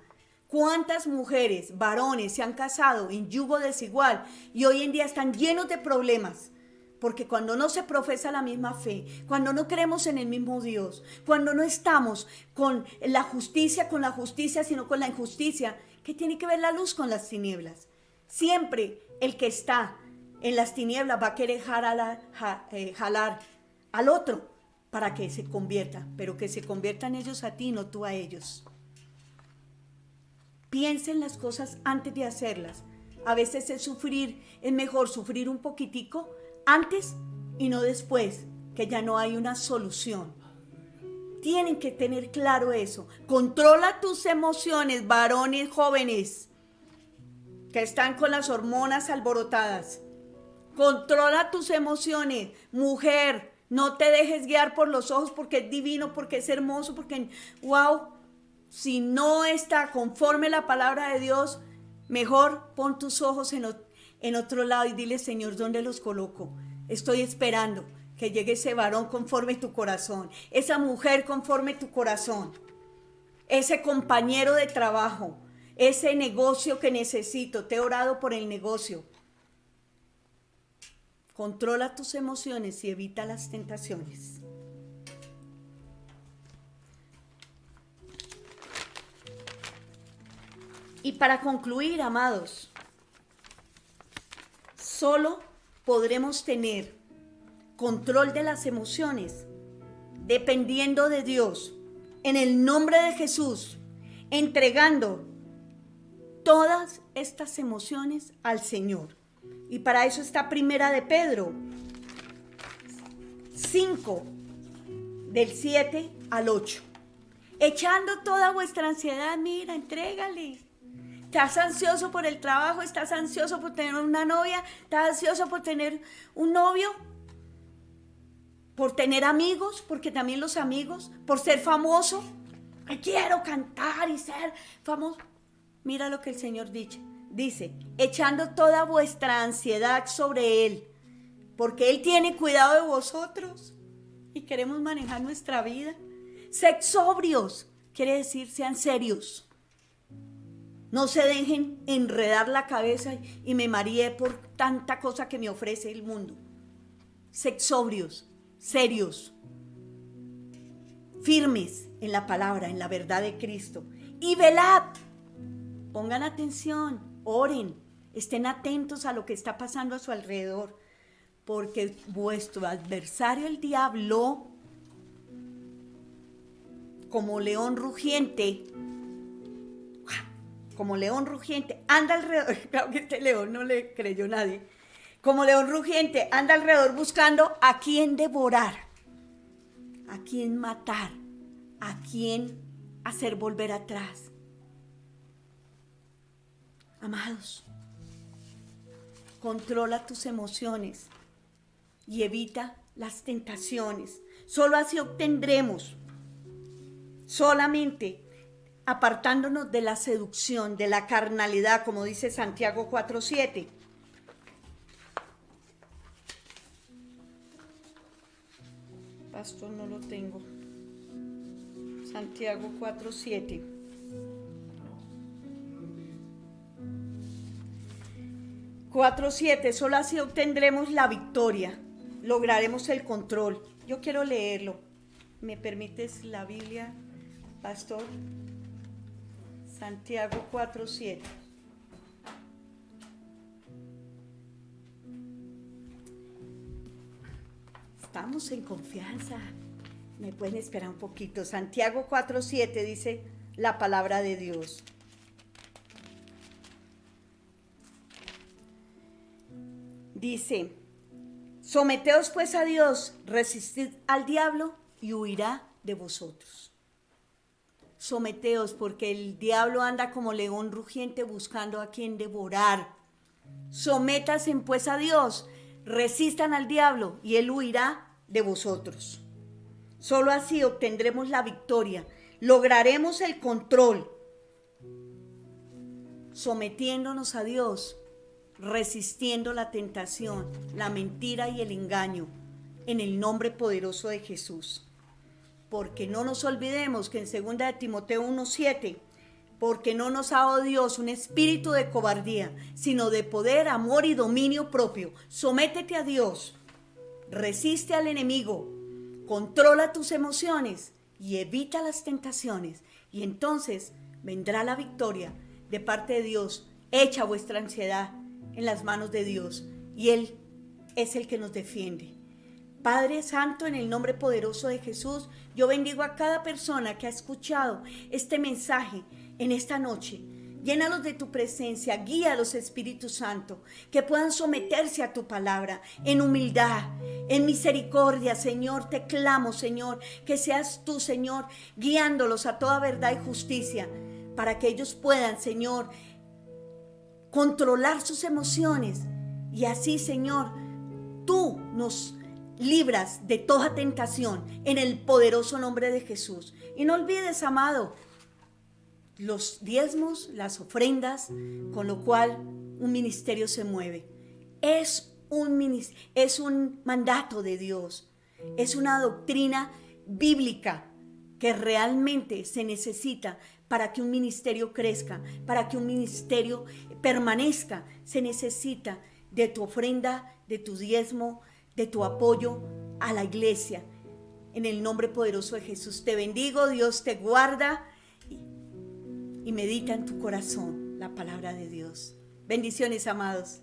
¿Cuántas mujeres, varones se han casado en yugo desigual y hoy en día están llenos de problemas? Porque cuando no se profesa la misma fe, cuando no creemos en el mismo Dios, cuando no estamos con la justicia, sino con la injusticia, ¿qué tiene que ver la luz con las tinieblas? Siempre el que está en las tinieblas va a querer jalar al otro para que se convierta, pero que se conviertan ellos a ti, no tú a ellos. Piensen las cosas antes de hacerlas. A veces es mejor sufrir un poquitico antes y no después, que ya no hay una solución. Tienen que tener claro eso. Controla tus emociones, varones jóvenes que están con las hormonas alborotadas. Controla tus emociones, mujer. No te dejes guiar por los ojos porque es divino, porque es hermoso, porque wow. Si no está conforme la palabra de Dios, mejor pon tus ojos en otro lado y dile, Señor, ¿dónde los coloco? Estoy esperando que llegue ese varón conforme tu corazón, esa mujer conforme tu corazón, ese compañero de trabajo, ese negocio que necesito. Te he orado por el negocio. Controla tus emociones y evita las tentaciones. Y para concluir, amados, solo podremos tener control de las emociones dependiendo de Dios, en el nombre de Jesús, entregando todas estas emociones al Señor. Y para eso está Primera de Pedro 5, del 7 al 8. Echando toda vuestra ansiedad, mira, entrégale. ¿Estás ansioso por el trabajo? ¿Estás ansioso por tener una novia? ¿Estás ansioso por tener un novio? ¿Por tener amigos? Porque también los amigos, por ser famoso. Quiero cantar y ser famoso. Mira lo que el Señor dice, echando toda vuestra ansiedad sobre Él, porque Él tiene cuidado de vosotros y queremos manejar nuestra vida. Sed sobrios, quiere decir sean serios. No se dejen enredar la cabeza y me mareé por tanta cosa que me ofrece el mundo. Sed sobrios, serios, firmes en la palabra, en la verdad de Cristo. Y velad, pongan atención, oren, estén atentos a lo que está pasando a su alrededor, porque vuestro adversario, el diablo, como león rugiente, anda alrededor. Claro que este león no le creyó nadie. Como león rugiente, anda alrededor buscando a quién devorar, a quién matar, a quién hacer volver atrás. Amados, controla tus emociones y evita las tentaciones. Solo así obtendremos, solamente apartándonos de la seducción, de la carnalidad, como dice Santiago 4:7. Pastor, no lo tengo. Santiago 4:7. Solo así obtendremos la victoria, lograremos el control. Yo quiero leerlo. ¿Me permites la Biblia, pastor? Santiago 4:7. Estamos en confianza. Me pueden esperar un poquito. Santiago 4:7 dice la palabra de Dios. Dice, someteos pues a Dios, resistid al diablo y huirá de vosotros. Someteos, porque el diablo anda como león rugiente buscando a quien devorar. Sométanse pues a Dios, resistan al diablo y él huirá de vosotros. Solo así obtendremos la victoria, lograremos el control, sometiéndonos a Dios, resistiendo la tentación, la mentira y el engaño, en el nombre poderoso de Jesús. Porque no nos olvidemos que en 2 de Timoteo 1:7, porque no nos ha dado Dios un espíritu de cobardía, sino de poder, amor y dominio propio. Sométete a Dios, resiste al enemigo, controla tus emociones y evita las tentaciones. Y entonces vendrá la victoria de parte de Dios. Echa vuestra ansiedad en las manos de Dios y Él es el que nos defiende. Padre Santo, en el nombre poderoso de Jesús, yo bendigo a cada persona que ha escuchado este mensaje en esta noche. Llénalos de tu presencia, guíalos, Espíritu Santo, que puedan someterse a tu palabra en humildad, en misericordia, Señor. Te clamo, Señor, que seas tú, Señor, guiándolos a toda verdad y justicia, para que ellos puedan, Señor, controlar sus emociones. Y así, Señor, tú nos libras de toda tentación en el poderoso nombre de Jesús. Y no olvides, amado, los diezmos, las ofrendas, con lo cual un ministerio se mueve. Es un mandato de Dios, es una doctrina bíblica que realmente se necesita para que un ministerio crezca, para que un ministerio permanezca. Se necesita de tu ofrenda, de tu diezmo, de tu apoyo a la iglesia. En el nombre poderoso de Jesús te bendigo, Dios te guarda y medita en tu corazón la palabra de Dios. Bendiciones, amados.